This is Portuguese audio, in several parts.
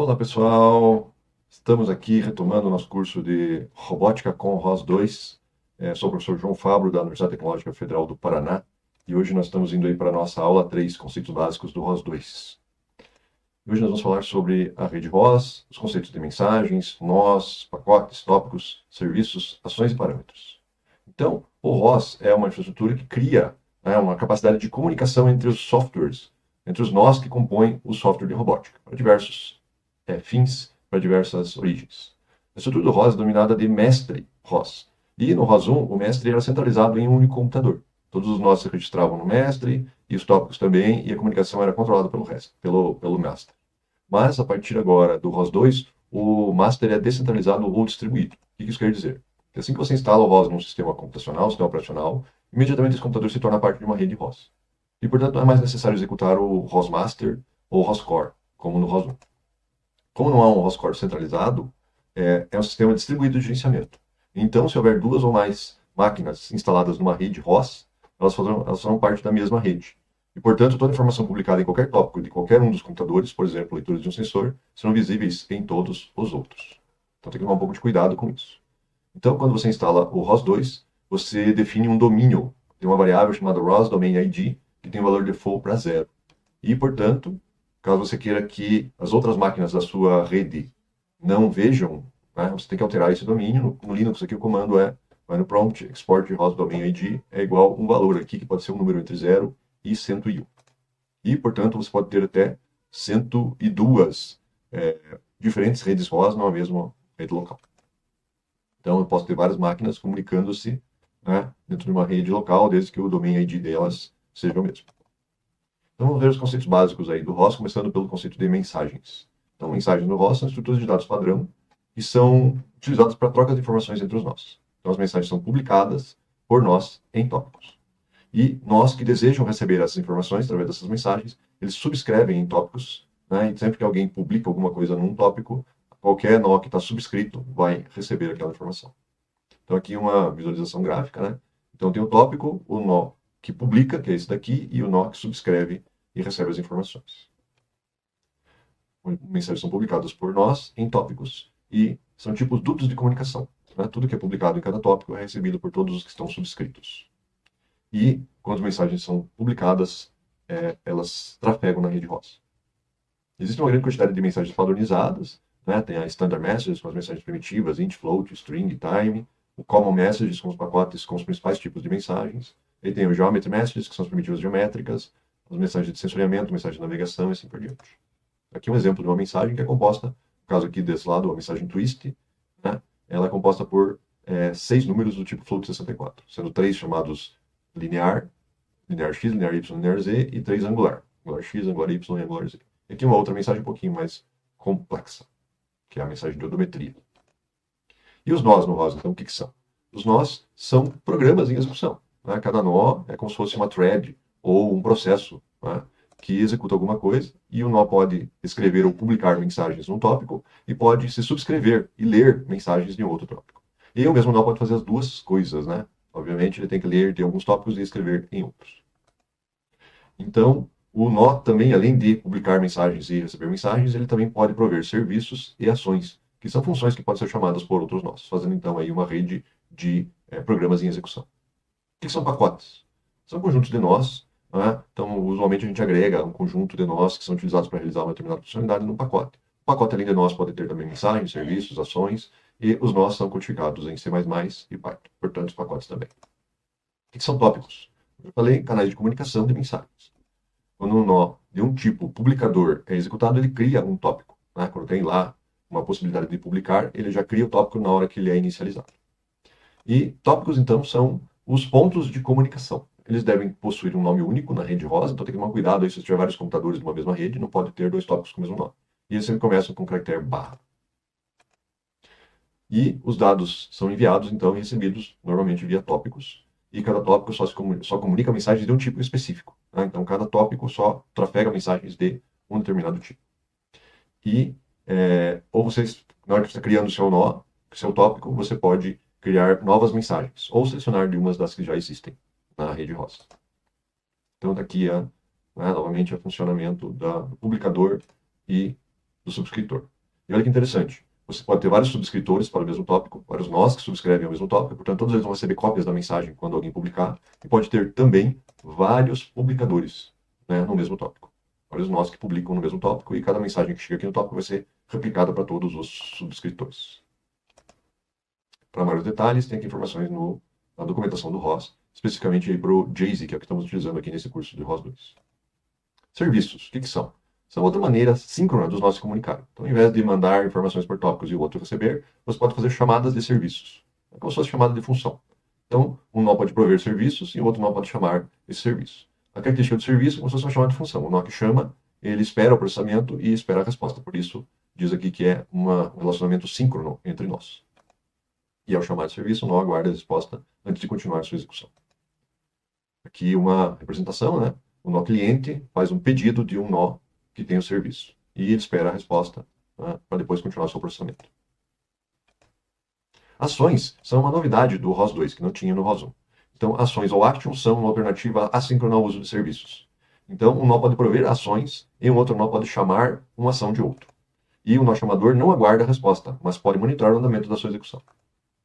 Olá pessoal, estamos aqui retomando o nosso curso de Robótica com ROS 2. Sou o professor João Fabro da Universidade Tecnológica Federal do Paraná e hoje nós estamos indo aí para a nossa aula 3, conceitos básicos do ROS 2. Hoje nós vamos falar sobre a rede ROS, os conceitos de mensagens, nós, pacotes, tópicos, serviços, ações e parâmetros. Então, o ROS é uma infraestrutura que cria, né, uma capacidade de comunicação entre os softwares, entre os nós que compõem o software de robótica, para diversos fins, para diversas origens. A estrutura do ROS é dominada de mestre ROS. E no ROS 1, o mestre era centralizado em um único computador. Todos os nós se registravam no mestre, e os tópicos também, e a comunicação era controlada pelo resto, pelo master. Mas, a partir agora do ROS 2, o master é descentralizado ou distribuído. O que isso quer dizer? Que assim que você instala o ROS num sistema computacional, sistema operacional, imediatamente esse computador se torna parte de uma rede ROS. E, portanto, não é mais necessário executar o ROS Master ou o ROS Core, como no ROS 1. Como não há um ROS Core centralizado, é um sistema distribuído de gerenciamento. Então, se houver duas ou mais máquinas instaladas numa rede ROS, elas farão parte da mesma rede. E, portanto, toda informação publicada em qualquer tópico de qualquer um dos computadores, por exemplo, leituras de um sensor, serão visíveis em todos os outros. Então, tem que tomar um pouco de cuidado com isso. Então, quando você instala o ROS 2, você define um domínio. Tem uma variável chamada ROS Domain ID, que tem o valor default para zero. E, portanto, caso você queira que as outras máquinas da sua rede não vejam, né, você tem que alterar esse domínio. No Linux aqui o comando vai no prompt, export ROS Domain ID é igual um valor aqui, que pode ser um número entre 0 e 101. E, portanto, você pode ter até 102 diferentes redes ROS numa mesma rede local. Então, eu posso ter várias máquinas comunicando-se, né, dentro de uma rede local, desde que o domain ID delas seja o mesmo. Então, vamos ver os conceitos básicos aí do ROS, começando pelo conceito de mensagens. Então, mensagens no ROS são estruturas de dados padrão que são utilizadas para troca de informações entre os nós. Então, as mensagens são publicadas por nós em tópicos. E nós que desejam receber essas informações através dessas mensagens, eles subscrevem em tópicos, né? E sempre que alguém publica alguma coisa num tópico, qualquer nó que está subscrito vai receber aquela informação. Então, aqui uma visualização gráfica, né? Então, tem o tópico, o nó que publica, que é esse daqui, e o nó que subscreve e recebe as informações. Mensagens são publicadas por nós em tópicos e são tipos duplos de comunicação. Né? Tudo que é publicado em cada tópico é recebido por todos os que estão subscritos. E, quando as mensagens são publicadas, elas trafegam na rede ROS. Existe uma grande quantidade de mensagens padronizadas, né? Tem a Standard Messages, com as mensagens primitivas, int, float, string, time. O Common Messages, com os pacotes com os principais tipos de mensagens. E tem o Geometry Messages, que são as primitivas geométricas, as mensagens de sensoriamento, mensagens de navegação e assim por diante. Aqui um exemplo de uma mensagem que é composta, no caso aqui desse lado, a mensagem twist, né? Ela é composta por 6 números do tipo float 64, sendo 3 chamados linear, linear x, linear y, linear z, e 3 angular, angular x, angular y e angular z. E aqui uma outra mensagem um pouquinho mais complexa, que é a mensagem de odometria. E os nós no ROS, então, o que são? Os nós são programas em execução. Né? Cada nó é como se fosse uma thread ou um processo, né, que executa alguma coisa, e o nó pode escrever ou publicar mensagens num tópico e pode se subscrever e ler mensagens de um outro tópico. E o mesmo nó pode fazer as duas coisas, né? Obviamente, ele tem que ler de alguns tópicos e escrever em outros. Então, o nó também, além de publicar mensagens e receber mensagens, ele também pode prover serviços e ações, que são funções que podem ser chamadas por outros nós, fazendo então aí uma rede de programas em execução. O que são pacotes? São conjuntos de nós, né? Então, usualmente a gente agrega um conjunto de nós que são utilizados para realizar uma determinada funcionalidade num pacote. O pacote, além de nós, pode ter também mensagens, serviços, ações, e os nós são codificados em C++ e Python, portanto, os pacotes também. O que são tópicos? Eu falei, canais de comunicação de mensagens. Quando um nó de um tipo publicador é executado, ele cria um tópico. Né? Quando tem lá uma possibilidade de publicar, ele já cria o tópico na hora que ele é inicializado. E tópicos, então, são os pontos de comunicação. Eles devem possuir um nome único na rede ROS, então tem que tomar cuidado aí, se tiver vários computadores numa mesma rede, não pode ter dois tópicos com o mesmo nome. E eles sempre começam com o caractere barra. E os dados são enviados, então, e recebidos normalmente via tópicos, e cada tópico só comunica mensagens de um tipo específico. Né? Então, cada tópico só trafega mensagens de um determinado tipo. E, ou vocês, na hora que você está criando o seu nó, seu tópico, você pode criar novas mensagens, ou selecionar de umas das que já existem na rede ROS. Então, daqui novamente, o funcionamento do publicador e do subscritor. E olha que interessante, você pode ter vários subscritores para o mesmo tópico, vários nós que subscrevem ao mesmo tópico, portanto todos eles vão receber cópias da mensagem quando alguém publicar, e pode ter também vários publicadores, né, no mesmo tópico. Vários nós que publicam no mesmo tópico, e cada mensagem que chega aqui no tópico vai ser replicada para todos os subscritores. Para maiores detalhes, tem aqui informações na documentação do ROS, especificamente para o JASE, que é o que estamos utilizando aqui nesse curso de ROS 2. Serviços, o que são? São outra maneira síncrona dos nossos se comunicarem. Então, ao invés de mandar informações por tópicos e o outro receber, você pode fazer chamadas de serviços. É como se fosse chamada de função. Então, um nó pode prover serviços e o outro nó pode chamar esse serviço. A característica do serviço é como se fosse uma chamada de função. O nó que chama, ele espera o processamento e espera a resposta. Por isso, diz aqui que é um relacionamento síncrono entre nós. E ao chamar de serviço, o nó aguarda a resposta antes de continuar a sua execução. Aqui uma representação, né? O nó cliente faz um pedido de um nó que tem o serviço. E ele espera a resposta, né, para depois continuar o seu processamento. Ações são uma novidade do ROS 2, que não tinha no ROS 1. Então, ações ou actions são uma alternativa assíncrona ao uso de serviços. Então, um nó pode prover ações e um outro nó pode chamar uma ação de outro. E o nó chamador não aguarda a resposta, mas pode monitorar o andamento da sua execução.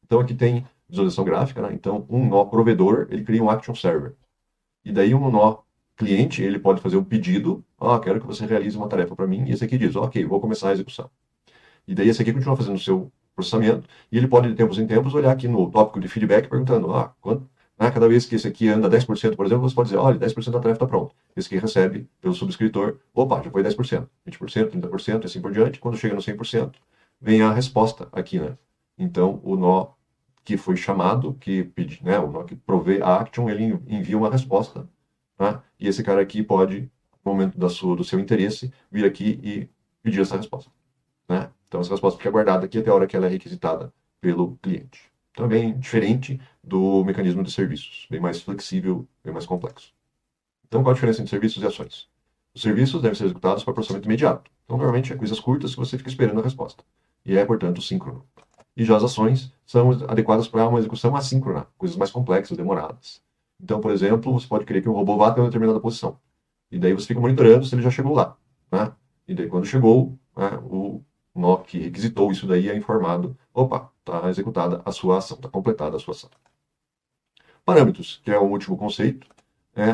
Então, aqui tem visualização gráfica, né? Então, um nó provedor, ele cria um action server. E daí um nó cliente, ele pode fazer um pedido, quero que você realize uma tarefa para mim, e esse aqui diz, ok, vou começar a execução. E daí esse aqui continua fazendo o seu processamento, e ele pode de tempos em tempos olhar aqui no tópico de feedback, perguntando, cada vez que esse aqui anda 10%, por exemplo, você pode dizer, olha, 10% da tarefa está pronta. Esse aqui recebe pelo subscritor, já foi 10%, 20%, 30%, e assim por diante. Quando chega no 100%, vem a resposta aqui, né? Então, o nó que foi chamado, que pede, né, o nó que provê a action, ele envia uma resposta, né? E esse cara aqui pode, no momento do seu interesse, vir aqui e pedir essa resposta, né? Então, essa resposta fica guardada aqui até a hora que ela é requisitada pelo cliente. Então, é bem diferente do mecanismo de serviços, bem mais flexível, bem mais complexo. Então, qual a diferença entre serviços e ações? Os serviços devem ser executados para processamento imediato. Então, normalmente, é coisas curtas que você fica esperando a resposta. E é, portanto, síncrono. E já as ações são adequadas para uma execução assíncrona, coisas mais complexas, demoradas. Então, por exemplo, você pode querer que um robô vá até uma determinada posição. E daí você fica monitorando se ele já chegou lá, né? E daí, quando chegou, né, o nó que requisitou isso daí é informado, está executada a sua ação, está completada a sua ação. Parâmetros, que é o último conceito.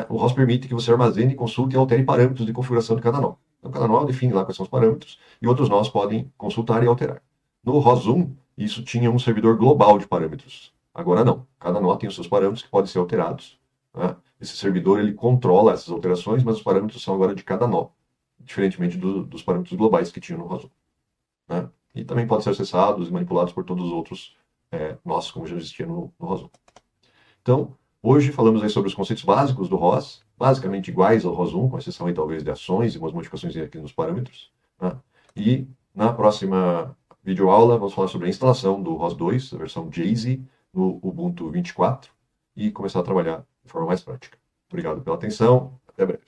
O ROS permite que você armazene, consulte e altere parâmetros de configuração de cada nó. Então, cada nó define lá quais são os parâmetros e outros nós podem consultar e alterar. No ROS 1, isso tinha um servidor global de parâmetros. Agora não. Cada nó tem os seus parâmetros que podem ser alterados, né? Esse servidor ele controla essas alterações, mas os parâmetros são agora de cada nó, diferentemente dos parâmetros globais que tinha no ROS 1. Né? E também podem ser acessados e manipulados por todos os outros nós, como já existia no ROS 1. Então, hoje falamos aí sobre os conceitos básicos do ROS, basicamente iguais ao ROS 1, com exceção aí talvez de ações e umas modificações aqui nos parâmetros, né? E na próxima videoaula vamos falar sobre a instalação do ROS 2, a versão JASE, no Ubuntu 24, e começar a trabalhar de forma mais prática. Obrigado pela atenção, até breve.